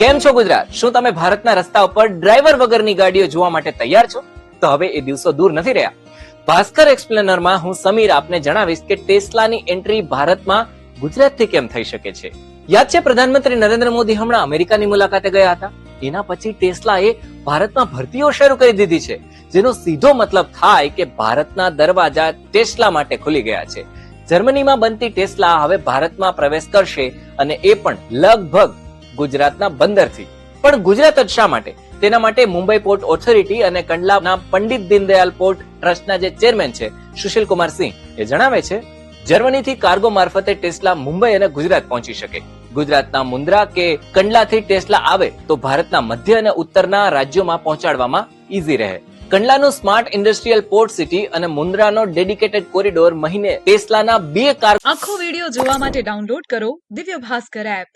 કેમ છો ગુજરાત? શું તમે ભારતના રસ્તા ઉપર ડ્રાઈવર વગરની ગાડીઓ જોવા માટે તૈયાર છો? તો હવે એ દિવસો દૂર નથી રહ્યા. ભાસ્કર એક્સપ્લેનરમાં હું સમીર આપને જણાવીશ કે ટેસ્લાની એન્ટ્રી ભારતમાં ગુજરાતથી કેમ થઈ શકે છે. યાદ છે પ્રધાનમંત્રી નરેન્દ્ર મોદી હમણાં અમેરિકાની મુલાકાતે ગયા હતા. એના પછી ટેસ્લાએ ભારતમાં ભરતીઓ શરૂ કરી દીધી છે, જેનો સીધો મતલબ થાય કે ભારતના દરવાજા ટેસ્લા માટે ખુલી ગયા છે. જર્મનીમાં બનતી ટેસ્લા હવે ભારતમાં પ્રવેશ કરશે, અને એ પણ લગભગ ગુજરાતના બંદરથી. પણ ગુજરાત જ શા માટે? તેના માટે મુંબઈ પોર્ટ ઓથોરિટી અને કંડલાના પંડિત દીનદયાલ પોર્ટ ટ્રસ્ટના જે ચેરમેન છે સુશીલ કુમાર સિંહ, એ જણાવે છે જર્મનીથી કાર્ગો મારફતે ટેસ્લા મુંબઈ અને ગુજરાત પહોંચી શકે. ગુજરાતના મુન્દ્રા કે કંડલાથી ટેસ્લા આવે તો ભારતના મધ્ય અને ઉત્તરના રાજ્યોમાં પહોંચાડવામાં ઈઝી રહે. કંડલાનું સ્માર્ટ ઇન્ડસ્ટ્રીયલ પોર્ટ સિટી અને મુન્દ્રાનો ડેડિકેટેડ કોરિડોર મહિને ટેસ્લાના 2 કાર. આખો વિડિયો જોવા માટે ડાઉનલોડ કરો દિવ્ય ભાસ્કર એપ.